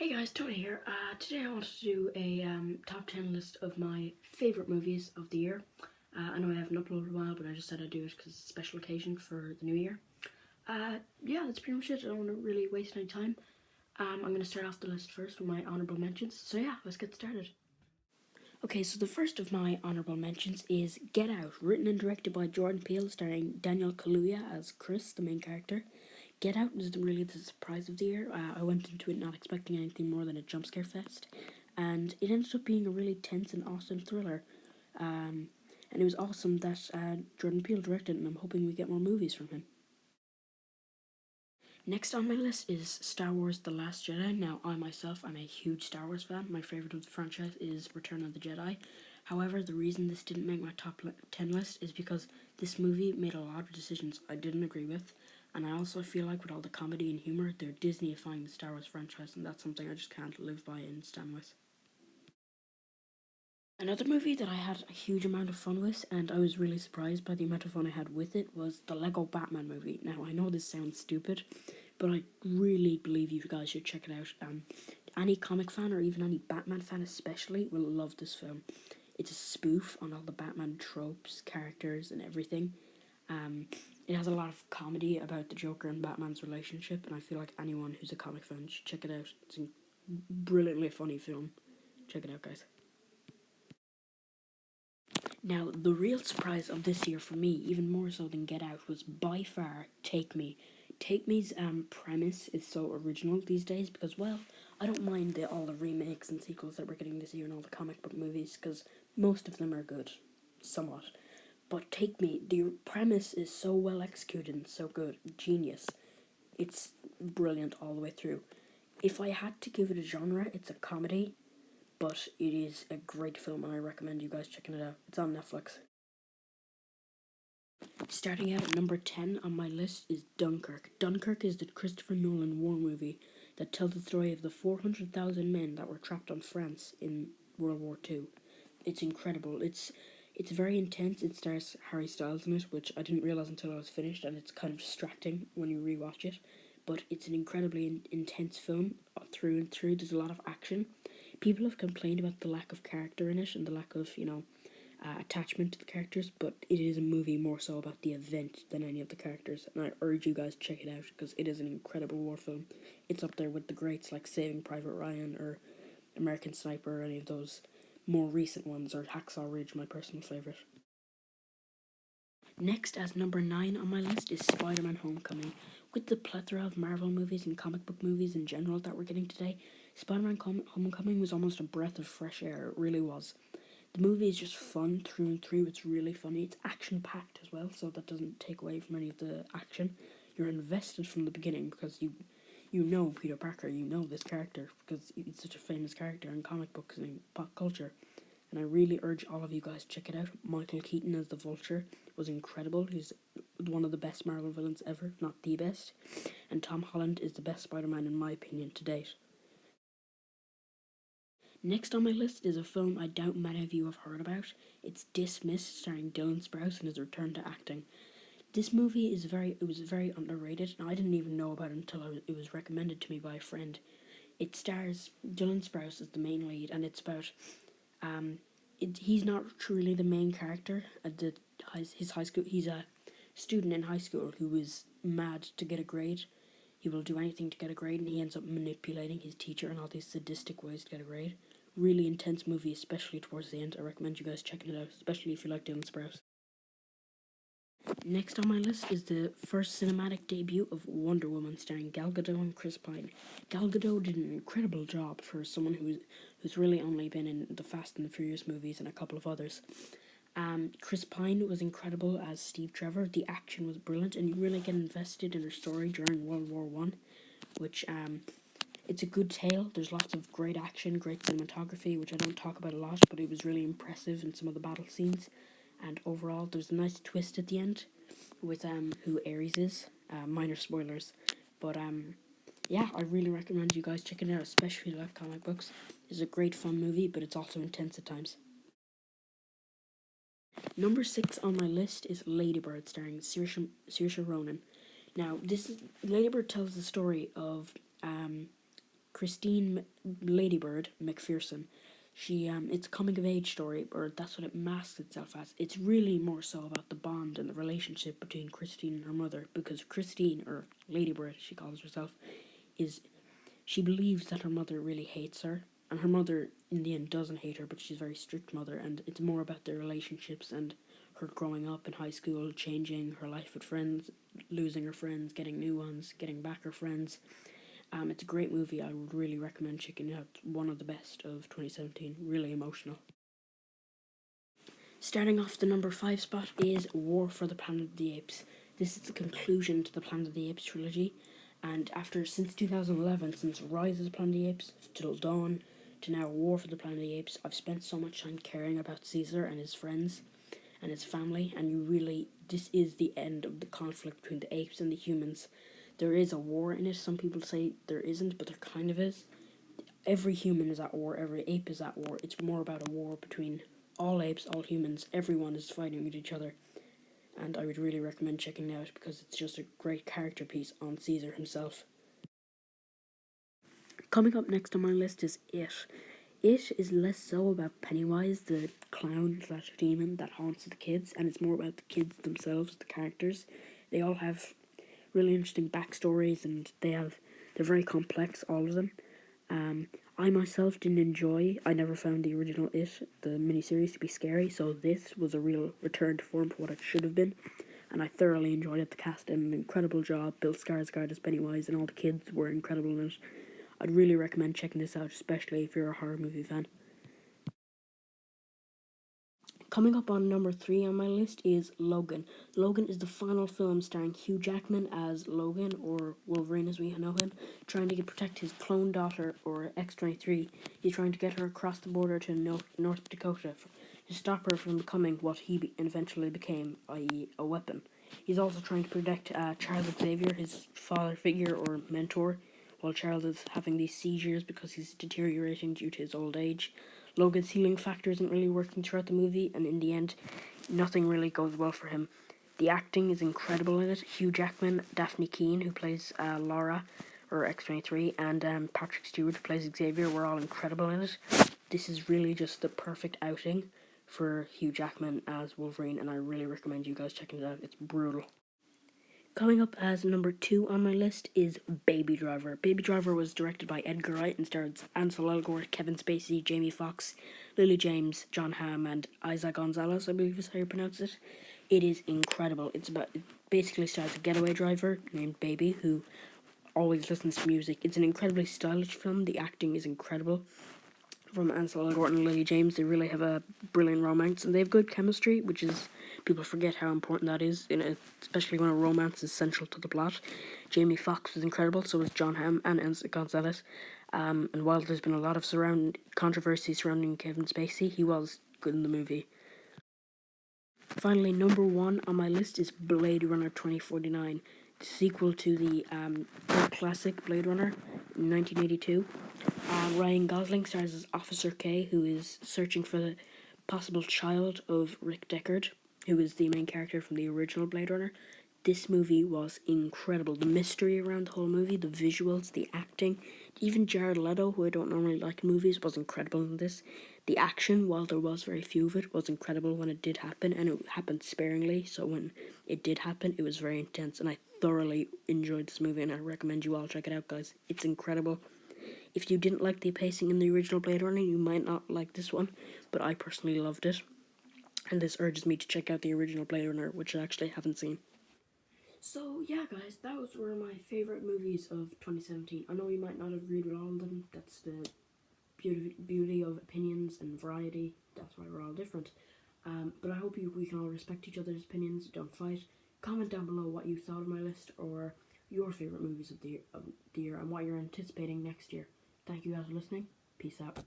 Hey guys, Tony here. Today I wanted to do a top 10 list of my favourite movies of the year. I know I haven't uploaded in a while, but I just said I'd do it because it's a special occasion for the new year. Yeah, that's pretty much it. I don't want to really waste any time. I'm going to start off the list first with my honourable mentions. So yeah, let's get started. Okay, so the first of my honourable mentions is Get Out, written and directed by Jordan Peele, starring Daniel Kaluuya as Chris, the main character. Get Out was really the surprise of the year. I went into it not expecting anything more than a jump scare fest, and it ended up being a really tense and awesome thriller. And it was awesome that Jordan Peele directed it, and I'm hoping we get more movies from him. Next on my list is Star Wars The Last Jedi. Now, I myself am a huge Star Wars fan. My favourite of the franchise is Return of the Jedi. However, the reason this didn't make my top 10 list is because this movie made a lot of decisions I didn't agree with, and I also feel like with all the comedy and humour, they're Disneyifying the Star Wars franchise, and that's something I just can't live by and stand with. Another movie that I had a huge amount of fun with, and I was really surprised by the amount of fun I had with it, was the Lego Batman movie. Now, I know this sounds stupid, but I really believe you guys should check it out. Any comic fan, or even any Batman fan especially, will love this film. It's a spoof on all the Batman tropes, characters, and everything. It has a lot of comedy about the Joker and Batman's relationship, and I feel like anyone who's a comic fan should check it out. It's a brilliantly funny film. Check it out, guys. Now, the real surprise of this year for me, even more so than Get Out, was by far Take Me. Take Me's premise is so original these days because, well, I don't mind all the remakes and sequels that we're getting this year and all the comic book movies because most of them are good, somewhat. But Take Me, the premise is so well executed and so good, genius. It's brilliant all the way through. If I had to give it a genre, it's a comedy, but it is a great film and I recommend you guys checking it out. It's on Netflix. Starting out at number 10 on my list is Dunkirk. Dunkirk is the Christopher Nolan war movie that tells the story of the 400,000 men that were trapped on France in World War II. It's incredible. It's very intense. It stars Harry Styles in it, which I didn't realize until I was finished, and it's kind of distracting when you rewatch it. But it's an incredibly intense film through and through. There's a lot of action. People have complained about the lack of character in it and the lack of, attachment to the characters, but it is a movie more so about the event than any of the characters, and I urge you guys to check it out because it is an incredible war film. It's up there with the greats like Saving Private Ryan or American Sniper or any of those more recent ones, or Hacksaw Ridge, my personal favourite. Next, as number 9 on my list, is Spider-Man Homecoming. With the plethora of Marvel movies and comic book movies in general that we're getting today, Spider-Man Homecoming was almost a breath of fresh air. It really was. The movie is just fun through and through. It's really funny. It's action-packed as well, so that doesn't take away from any of the action. You're invested from the beginning because you know Peter Parker, you know this character because he's such a famous character in comic books and in pop culture. And I really urge all of you guys to check it out. Michael Keaton as the Vulture was incredible. He's one of the best Marvel villains ever, if not the best. And Tom Holland is the best Spider-Man in my opinion to date. Next on my list is a film I doubt many of you have heard about. It's Dismissed, starring Dylan Sprouse and his return to acting. This movie was very underrated, and I didn't even know about it until it was recommended to me by a friend. It stars Dylan Sprouse as the main lead, and it's about he's not truly the main character at his high school. He's a student in high school who is mad to get a grade. He will do anything to get a grade, and he ends up manipulating his teacher in all these sadistic ways to get a grade. Really intense movie, especially towards the end. I recommend you guys checking it out, especially if you like Dylan Sprouse. Next on my list is the first cinematic debut of Wonder Woman, starring Gal Gadot and Chris Pine. Gal Gadot did an incredible job for someone who's really only been in the Fast and the Furious movies and a couple of others. Chris Pine was incredible as Steve Trevor. The action was brilliant, and you really get invested in her story during World War One, which it's a good tale. There's lots of great action, great cinematography, which I don't talk about a lot, but it was really impressive in some of the battle scenes. And overall, there's a nice twist at the end with who Ares is. Minor spoilers, but yeah, I really recommend you guys checking it out, especially if you like comic books. It's a great fun movie, but it's also intense at times. Number 6 on my list is Lady Bird, starring Saoirse Ronan. Now, Lady Bird tells the story of Christine Ladybird McPherson. It's a coming of age story, or that's what it masks itself as. It's really more so about the bond and the relationship between Christine and her mother, because Christine, or Ladybird, she calls herself, is she believes that her mother really hates her, and her mother in the end doesn't hate her, but she's a very strict mother, and it's more about their relationships and her growing up in high school, changing her life with friends, losing her friends, getting new ones, getting back her friends. It's a great movie. I would really recommend checking it out. It's one of the best of 2017. Really emotional. Starting off the number 5 spot is War for the Planet of the Apes. This is the conclusion to the Planet of the Apes trilogy, and since 2011, since Rise of the Planet of the Apes, till Dawn, to now War for the Planet of the Apes, I've spent so much time caring about Caesar and his friends and his family, and this is the end of the conflict between the apes and the humans. There is a war in it. Some people say there isn't, but there kind of is. Every human is at war, every ape is at war. It's more about a war between all apes, all humans. Everyone is fighting with each other, and I would really recommend checking it out because it's just a great character piece on Caesar himself. Coming up next on my list is It. It is less so about Pennywise, the clown/demon that haunts the kids, and it's more about the kids themselves, the characters. They all have really interesting backstories, and they're very complex, all of them. I myself didn't enjoy. I never found the original It, the miniseries, to be scary, so this was a real return to form for what it should have been, and I thoroughly enjoyed it. The cast did an incredible job. Bill Skarsgård as Pennywise, and all the kids were incredible in it. I'd really recommend checking this out, especially if you're a horror movie fan. Coming up on number 3 on my list is Logan. Logan is the final film starring Hugh Jackman as Logan, or Wolverine as we know him, trying to protect his clone daughter, or X-23. He's trying to get her across the border to North Dakota to stop her from becoming what he eventually became, i.e. a weapon. He's also trying to protect Charles Xavier, his father figure or mentor, while Charles is having these seizures because he's deteriorating due to his old age. Logan's healing factor isn't really working throughout the movie, and in the end, nothing really goes well for him. The acting is incredible in it. Hugh Jackman, Daphne Keane, who plays Laura, or X-23, and Patrick Stewart, who plays Xavier, were all incredible in it. This is really just the perfect outing for Hugh Jackman as Wolverine, and I really recommend you guys checking it out. It's brutal. Coming up as number 2 on my list is Baby Driver. Baby Driver was directed by Edgar Wright and stars Ansel Elgort, Kevin Spacey, Jamie Foxx, Lily James, John Hamm, and Isaac Gonzalez, I believe is how you pronounce it. It is incredible. It basically stars a getaway driver named Baby who always listens to music. It's an incredibly stylish film. The acting is incredible. From Ansel Elgort and Lily James, they really have a brilliant romance, and they have good chemistry, which is, people forget how important that is, especially when a romance is central to the plot. Jamie Foxx was incredible, so was John Hamm and Ansel Gonzalez. And while there's been a lot of controversy surrounding Kevin Spacey, he was good in the movie. Finally, number 1 on my list is Blade Runner 2049, the sequel to the classic Blade Runner in 1982. Ryan Gosling stars as Officer K, who is searching for the possible child of Rick Deckard, who is the main character from the original Blade Runner. This movie was incredible. The mystery around the whole movie, the visuals, the acting, even Jared Leto, who I don't normally like in movies, was incredible in this. The action, while there was very few of it, was incredible when it did happen, and it happened sparingly, so when it did happen, it was very intense, and I thoroughly enjoyed this movie, and I recommend you all check it out, guys. It's incredible. If you didn't like the pacing in the original Blade Runner, you might not like this one, but I personally loved it, and this urges me to check out the original Blade Runner, which I actually haven't seen. So yeah, guys, those were my favourite movies of 2017. I know you might not agree with all of them. That's the beauty of opinions and variety. That's why we're all different. But I hope we can all respect each other's opinions, don't fight. Comment down below what you thought of my list, or your favourite movies of the year and what you're anticipating next year. Thank you guys for listening. Peace out.